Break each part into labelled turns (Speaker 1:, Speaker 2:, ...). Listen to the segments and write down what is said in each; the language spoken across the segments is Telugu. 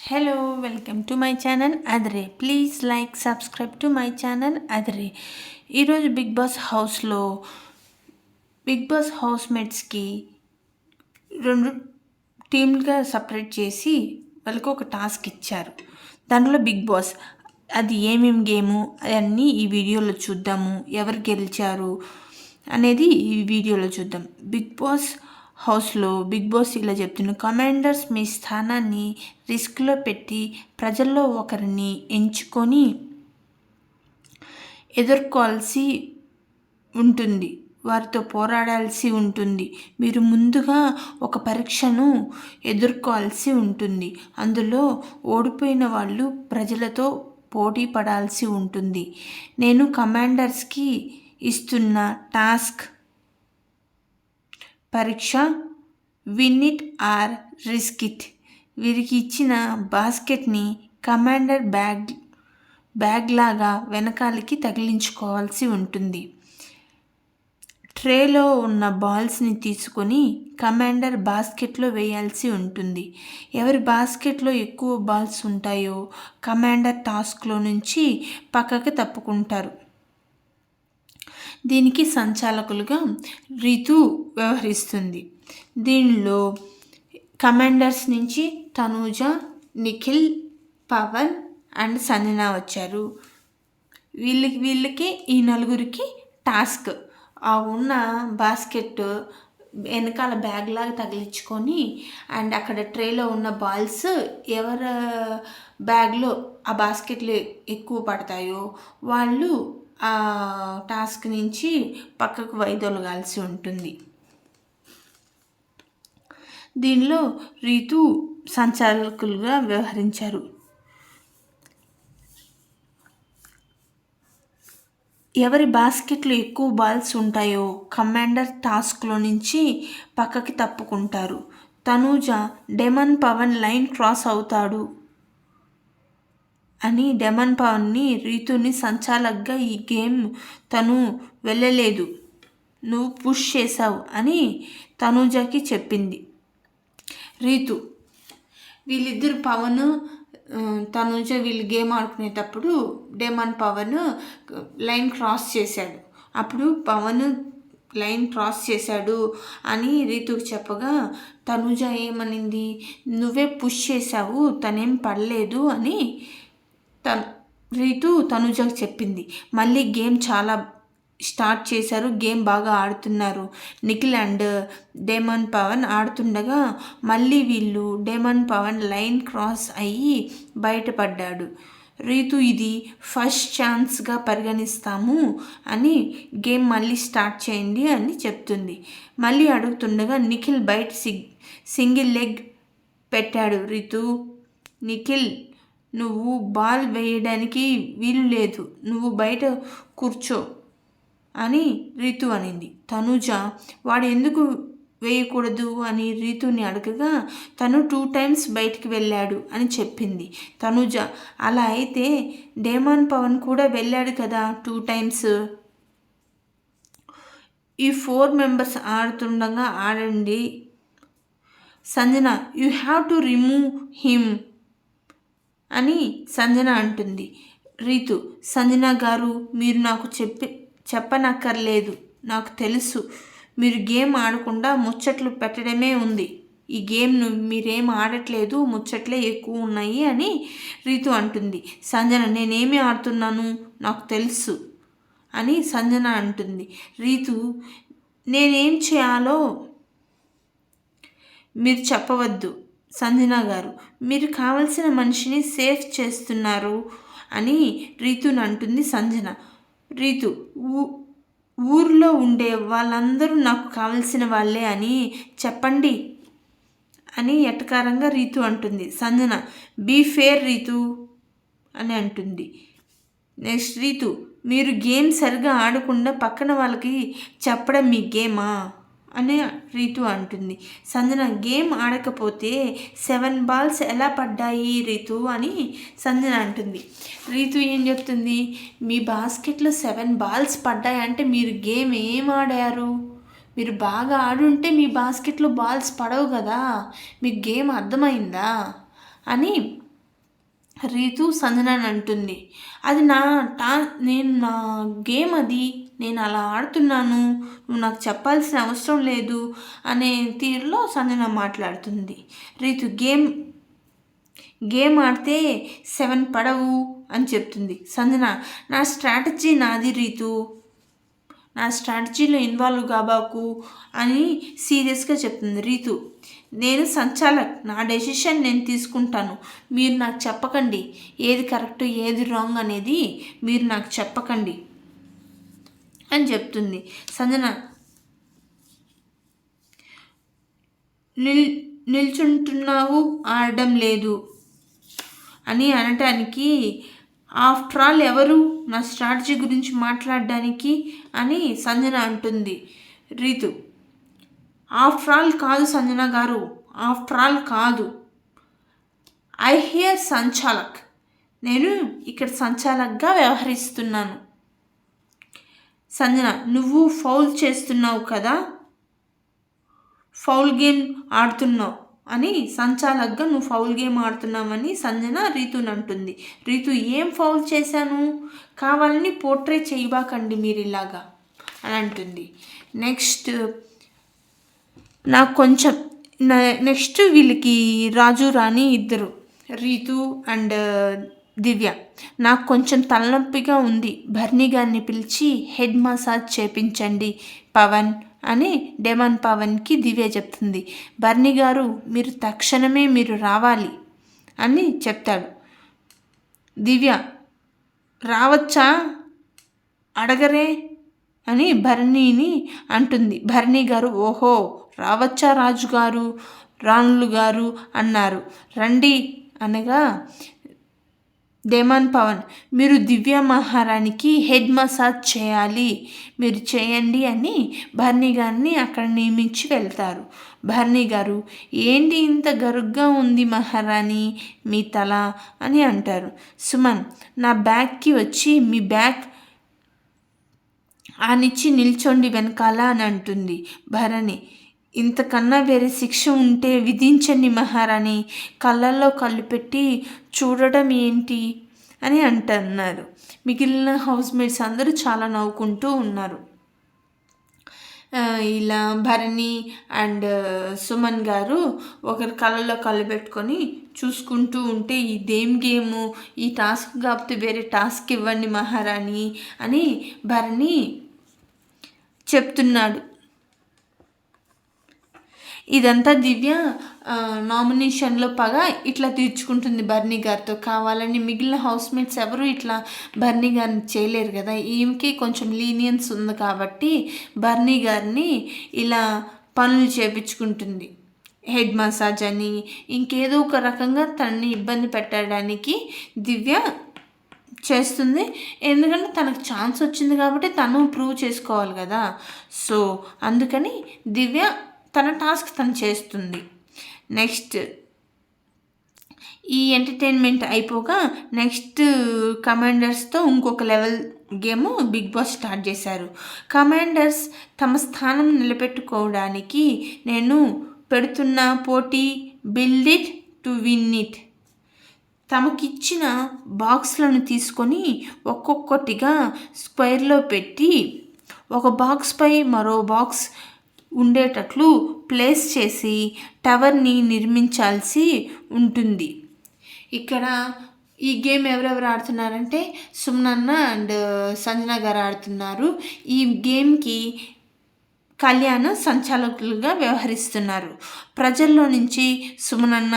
Speaker 1: Hello welcome to my channel అదరే. Please like subscribe to my channel అదరే. ఈరోజు బిగ్ బాస్ హౌస్మేట్స్కి రెండు టీమ్లుగా సపరేట్ చేసి వాళ్ళకు ఒక టాస్క్ ఇచ్చారు. దాంట్లో బిగ్ బాస్ అది ఏమేమి గేము అవన్నీ ఈ వీడియోలో చూద్దాము. ఎవరు గెలిచారు అనేది ఈ వీడియోలో చూద్దాం. బిగ్ బాస్ ఇలా చెప్తున్న కమాండర్స్ మీ స్థానాన్ని రిస్క్లో పెట్టి ప్రజల్లో ఒకరిని ఎంచుకొని ఎదుర్కోవాల్సి ఉంటుంది, వారితో పోరాడాల్సి ఉంటుంది. మీరు ముందుగా ఒక పరీక్షను ఎదుర్కోవాల్సి ఉంటుంది. అందులో ఓడిపోయిన వాళ్ళు ప్రజలతో పోటీ పడాల్సి ఉంటుంది. నేను కమాండర్స్కి ఇస్తున్న టాస్క్ పరీక్ష win it or risk it. వీరికి ఇచ్చిన బాస్కెట్ని కమాండర్ బ్యాగ్ లాగా వెనకాలకి తగిలించుకోవాల్సి ఉంటుంది. ట్రేలో ఉన్న బాల్స్ని తీసుకొని కమాండర్ బాస్కెట్లో వేయాల్సి ఉంటుంది. ఎవరి బాస్కెట్లో ఎక్కువ బాల్స్ ఉంటాయో కమాండర్ టాస్క్లో నుంచి పక్కకి తప్పుకుంటారు. దీనికి సంచాలకులుగా రితు వ్యవహరిస్తుంది. దీనిలో కమాండర్స్ నుంచి తనూజ, నిఖిల్, పవన్ అండ్ సంజన వచ్చారు. వీళ్ళకి ఈ నలుగురికి టాస్క్ ఆ ఉన్న బాస్కెట్ వెనకాల బ్యాగ్ లాగా తగిలించుకొని అండ్ అక్కడ ట్రేలో ఉన్న బాల్స్ ఎవరి బ్యాగ్లో ఆ బాస్కెట్లు ఎక్కువ పడతాయో వాళ్ళు ఆ టాస్క్ నుంచి పక్కకు వైదొలగాల్సి ఉంటుంది. దీనిలో రీతు సంచాలకులుగా వ్యవహరించారు. ఎవరి బాస్కెట్లో ఎక్కువ బాల్స్ ఉంటాయో కమాండర్ టాస్క్లో నుంచి పక్కకి తప్పుకుంటారు. Tanuja demon Pavan line cross అవుతాడు అని డెమన్ పవన్ని రీతుని సంచాలకుగా ఈ గేమ్ తను వెళ్ళలేదు, నువ్వు పుష్ చేసావు అని తనూజకి చెప్పింది. రీతు వీళ్ళిద్దరు పవన్ తనూజ వీళ్ళు గేమ్ ఆడుకునేటప్పుడు డెమన్ పవన్ లైన్ క్రాస్ చేశాడు. అప్పుడు పవన్ లైన్ క్రాస్ చేశాడు అని రీతుకు చెప్పగా తనూజ ఏమనింది, నువ్వే పుష్ చేసావు, తనేం పడలేదు అని రీతు తనూజకు చెప్పింది. మళ్ళీ గేమ్ చాలా స్టార్ట్ చేశారు. గేమ్ బాగా ఆడుతున్నారు. నిఖిల్ అండ్ డెమన్ పవన్ ఆడుతుండగా మళ్ళీ వీళ్ళు డెమన్ పవన్ లైన్ క్రాస్ అయ్యి బయటపడ్డాడు. రీతు ఇది ఫస్ట్ ఛాన్స్గా పరిగణిస్తాము అని గేమ్ మళ్ళీ స్టార్ట్ చేయండి అని చెప్తుంది. మళ్ళీ అడుగుతుండగా నిఖిల్ బయట సింగిల్ లెగ్ పెట్టాడు. రీతు, నిఖిల్ నువ్వు బాల్ వేయడానికి వీలు లేదు, నువ్వు బయట కూర్చో అని రీతు అనింది. తనూజ వాడు ఎందుకు వేయకూడదు అని రీతుని అడగగా తను 2 times బయటికి వెళ్ళాడు అని చెప్పింది. తనూజ అలా అయితే డెమన్ పవన్ కూడా వెళ్ళాడు కదా 2 times. ఈ 4 members ఆడుతుండగా ఆడండి. Sanjana you have to remove him అని సంజన అంటుంది. రీతు సంజన గారు మీరు నాకు చెప్పనక్కర్లేదు, నాకు తెలుసు మీరు గేమ్ ఆడకుండా ముచ్చట్లు పెట్టడమే ఉంది. ఈ గేమ్ను మీరేం ఆడట్లేదు, ముచ్చట్లే ఎక్కువ ఉన్నాయి అని రీతు అంటుంది. సంజన నేనేమి ఆడుతున్నాను నాకు తెలుసు అని సంజన అంటుంది. రీతు నేనేం చేయాలో మీరు చెప్పవద్దు సంజన గారు, మీరు కావలసిన మనిషిని సేఫ్ చేస్తున్నారు అని రీతుని అంటుంది సంజన. రీతు ఊర్లో ఉండే వాళ్ళందరూ నాకు కావలసిన వాళ్ళే అని చెప్పండి అని ఎటకారంగా రీతు అంటుంది. సంజన బీ ఫేర్ రీతు అని అంటుంది. నెక్స్ట్ రీతు మీరు గేమ్ సరిగా ఆడకుండా పక్కన వాళ్ళకి చెప్పడం మీ గేమా అని రీతు అంటుంది. సంజన గేమ్ ఆడకపోతే 7 balls ఎలా పడ్డాయి రీతు అని సంజన అంటుంది. రీతు ఏం చెప్తుంది, మీ బాస్కెట్లో 7 balls పడ్డాయి అంటే మీరు గేమ్ ఏం ఆడారు, మీరు బాగా ఆడుంటే మీ బాస్కెట్లో బాల్స్ పడవు కదా, మీకు గేమ్ అర్థమైందా అని రీతు సంజనాని అంటుంది, అది నేను నా గేమ్, అది నేను అలా ఆడుతున్నాను, నువ్వు నాకు చెప్పాల్సిన అవసరం లేదు అనే తీరులో సంజన మాట్లాడుతుంది. రీతు గేమ్ ఆడితే 7 పడవు అని చెప్తుంది. సంజన, నా స్ట్రాటజీ నాది రీతు, నా స్ట్రాటజీలో ఇన్వాల్వ్ కాబాకు అని సీరియస్గా చెప్తుంది. రీతు, నేను సంచాలక్, నా డెసిషన్ నేను తీసుకుంటాను, మీరు నాకు చెప్పకండి ఏది కరెక్ట్ ఏది రాంగ్ అనేది మీరు నాకు చెప్పకండి అని చెప్తుంది. సంజన నిల్చుంటున్నావు, ఆడడం లేదు అని అనటానికి, ఆఫ్టర్ ఆల్ ఎవరు నా స్ట్రాటజీ గురించి మాట్లాడడానికి అని సంజన అంటుంది. రీతు, ఆఫ్టర్ ఆల్ కాదు సంజన గారు, ఆఫ్టర్ ఆల్ కాదు, ఐ హియర్ సంచాలక్, నేను ఇక్కడ సంచాలక్గా వ్యవహరిస్తున్నాను. సంజన, నువ్వు ఫౌల్ చేస్తున్నావు కదా, ఫౌల్ గేమ్ ఆడుతున్నావు అని, సంచాలక్గా నువ్వు ఫౌల్ గేమ్ ఆడుతున్నావని సంజన రీతుని అంటుంది. రీతు, ఏం ఫౌల్ చేశాను, కావాలని పోర్ట్రే చేయబాకండి మీరు ఇలాగా అని అంటుంది. నెక్స్ట్ వీళ్ళకి రాజు రాణి ఇద్దరు, రీతు అండ్ దివ్య, నాకు కొంచెం తలనొప్పిగా ఉంది, భరణి గారిని పిలిచి హెడ్ మసాజ్ చేపించండి పవన్ అని డెమన్ పవన్కి దివ్య చెప్తుంది. భరణి గారు తక్షణమే మీరు రావాలి అని చెప్తాడు. దివ్య, రావచ్చా అడగరే అని భరణిని అంటుంది. భరణి గారు, ఓహో రావచ్చా రాజుగారు, రాణులు గారు అన్నారు, రండి అనగా, డెమన్ పవన్, మీరు దివ్య మహారాణికి హెడ్ మసాజ్ చేయాలి, మీరు చేయండి అని భరణి గారిని అక్కడ నియమించి వెళ్తారు. భరణి గారు, ఏంటి ఇంత గరుగ్గా ఉంది మహారాణి మీ తల అని అంటారు. సుమన్, నా బ్యాగ్కి వచ్చి మీ బ్యాగ్ ఆనిచ్చి నిల్చోండి వెనకాల అని అంటుంది. భరణి, ఇంతకన్నా వేరే శిక్ష ఉంటే విధించండి మహారాణి, కళ్ళల్లో కళ్ళు పెట్టి చూడడం ఏంటి అని అంటున్నారు. మిగిలిన హౌస్మేట్స్ అందరూ చాలా నవ్వుకుంటూ ఉన్నారు. ఇలా భరణి అండ్ సుమన్ గారు ఒకరి కళ్ళలో కళ్ళు పెట్టుకొని చూసుకుంటూ ఉంటే, ఇదేం గేము, ఈ టాస్క్ కాకపోతే వేరే టాస్క్ ఇవ్వండి మహారాణి అని భరణి చెప్తున్నాడు. ఇదంతా దివ్య నామినేషన్లో పగ ఇట్లా తీర్చుకుంటుంది భరణి గారితో. కావాలని మిగిలిన హౌస్మేట్స్ ఎవరు ఇట్లా భరణి గారిని చేయలేరు కదా, ఈమెకి కొంచెం లీనియన్స్ ఉంది కాబట్టి భరణి గారిని ఇలా పనులు చేపించుకుంటుంది. హెడ్ మసాజ్ అని ఇంకేదో ఒక రకంగా తనని ఇబ్బంది పెట్టడానికి దివ్య చేస్తుంది. ఎందుకంటే తనకు ఛాన్స్ వచ్చింది కాబట్టి తను ప్రూవ్ చేసుకోవాలి కదా, సో అందుకని దివ్య తన టాస్క్ తను చేస్తుంది. నెక్స్ట్ ఈ ఎంటర్టైన్మెంట్ అయిపోగా నెక్స్ట్ కమాండర్స్తో ఇంకొక level game Bigg Boss start చేశారు. కమాండర్స్ తమ స్థానం నిలబెట్టుకోవడానికి నేను పెడుతున్న పోటీ build it to win it. తమకిచ్చిన బాక్స్లను తీసుకొని ఒక్కొక్కటిగా స్క్వేర్లో పెట్టి ఒక బాక్స్పై మరో బాక్స్ ఉండేటట్లు ప్లేస్ చేసి టవర్ని నిర్మించాల్సి ఉంటుంది. ఇక్కడ ఈ గేమ్ ఎవరెవరు ఆడుతున్నారంటే సుమనన్న అండ్ సంజన గారు ఆడుతున్నారు. ఈ గేమ్కి కళ్యాణ్ సంచాలకులుగా వ్యవహరిస్తున్నారు. ప్రజల్లో నుంచి సుమనన్న,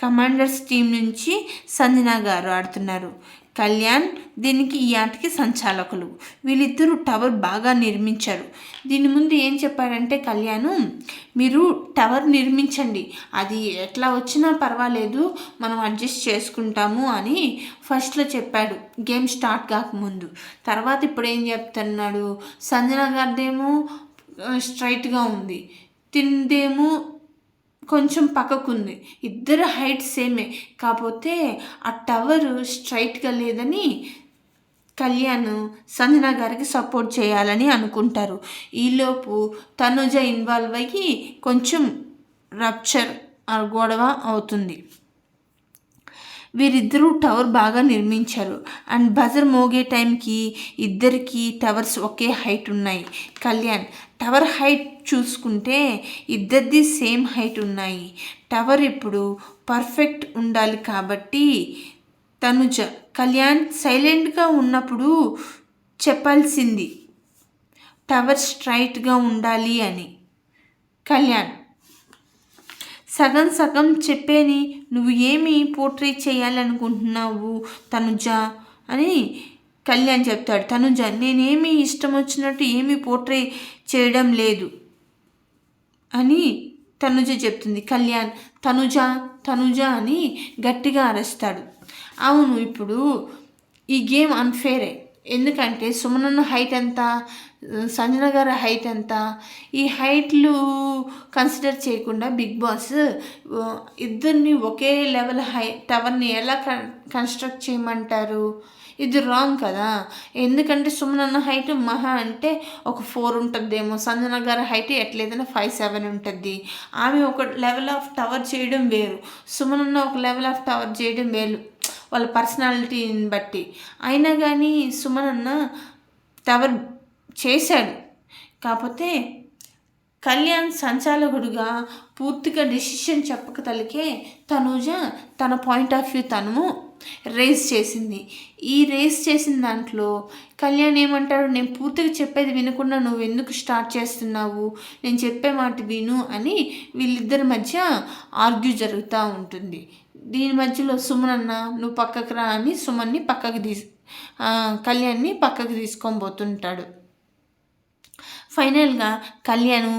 Speaker 1: కమాండర్స్ టీం నుంచి సంజన గారు ఆడుతున్నారు. కళ్యాణ్ దీనికి ఈ ఆటకి సంచాలకులు. వీళ్ళిద్దరూ టవర్ బాగా నిర్మించారు. దీని ముందు ఏం చెప్పారంటే కళ్యాణ్, మీరు టవర్ నిర్మించండి, అది ఎట్లా వచ్చినా పర్వాలేదు, మనం అడ్జస్ట్ చేసుకుంటాము అని ఫస్ట్లో చెప్పాడు గేమ్ స్టార్ట్ కాకముందు. తర్వాత ఇప్పుడు ఏం చెప్తున్నాడు, సంజన గారిదేమో స్ట్రైట్గా ఉంది, తిందేమో కొంచెం పక్కకుంది, ఇద్దరు హైట్ సేమే, కాకపోతే ఆ టవర్ స్ట్రైట్గా లేదని కళ్యాణ్ సంజన గారికి సపోర్ట్ చేయాలని అనుకుంటారు. ఈలోపు తనుజ ఇన్వాల్వ్ అయ్యి కొంచెం రప్చర్ గొడవ అవుతుంది. వీరిద్దరూ టవర్ బాగా నిర్మించారు. అండ్ బజర్ మోగే టైంకి ఇద్దరికి టవర్స్ ఒకే హైట్ ఉన్నాయి. కళ్యాణ్ టవర్ హైట్ చూసుకుంటే ఇద్దరిది సేమ్ హైట్ ఉన్నాయి. టవర్ ఇప్పుడు పర్ఫెక్ట్ ఉండాలి కాబట్టి తనుజ కళ్యాణ్ సైలెంట్గా ఉన్నప్పుడు చెప్పాల్సింది టవర్ స్ట్రైట్గా ఉండాలి అని. కళ్యాణ్ సగం సగం చెప్పేని నువ్వు ఏమి పోర్ట్రే చేయాలనుకుంటున్నావు తనుజ అని కళ్యాణ్ చెప్తాడు. తనుజ నేనేమి ఇష్టం వచ్చినట్టు ఏమీ పోర్ట్రే చేయడం లేదు అని తనుజ చెప్తుంది. కళ్యాణ్ తనుజ తనుజ అని గట్టిగా అరుస్తాడు. అవును, ఇప్పుడు ఈ గేమ్ అన్ఫేరే. ఎందుకంటే సుమనన్న హైట్ ఎంత, సంజన గారి హైట్ ఎంత, ఈ హైట్లు కన్సిడర్ చేయకుండా బిగ్ బాస్ ఇద్దరిని ఒకే లెవెల్ టవర్ని ఎలా కన్స్ట్రక్ట్ చేయమంటారు? ఇది రాంగ్ కదా. ఎందుకంటే సుమనన్న హైట్ మహా అంటే ఒక 4 ఉంటుందేమో, సంజన గారి హైట్ ఎట్లేదైనా 5'7" ఉంటుంది. ఆమె ఒక లెవెల్ ఆఫ్ టవర్ చేయడం వేరు, సుమనన్న ఒక లెవెల్ ఆఫ్ టవర్ చేయడం వేరు, వాళ్ళ పర్సనాలిటీని బట్టి. అయినా కానీ సుమనన్న టవర్ చేశాడు. కాకపోతే కళ్యాణ్ సంచాలకుడుగా పూర్తిగా డెసిషన్ చెప్పక తలికే తనుజ తన పాయింట్ ఆఫ్ వ్యూ తను రేస్ చేసింది. ఈ రేస్ చేసిన దాంట్లో కళ్యాణ్ ఏమంటాడు, నేను పూర్తిగా చెప్పేది వినకుండా నువ్వు ఎందుకు స్టార్ట్ చేస్తున్నావు, నేను చెప్పే మాట విను అని వీళ్ళిద్దరి మధ్య ఆర్గ్యూ జరుగుతూ ఉంటుంది. దీని మధ్యలో సుమనన్న నువ్వు పక్కకు రా అని సుమన్ని కళ్యాణ్ని పక్కకు తీసుకొని పోతుంటాడు. ఫైనల్గా కళ్యాణ్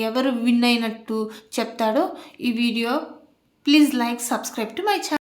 Speaker 1: ఎవరు విన్ అయినట్టు చెప్తాడో ఈ video. Please like, subscribe to my channel.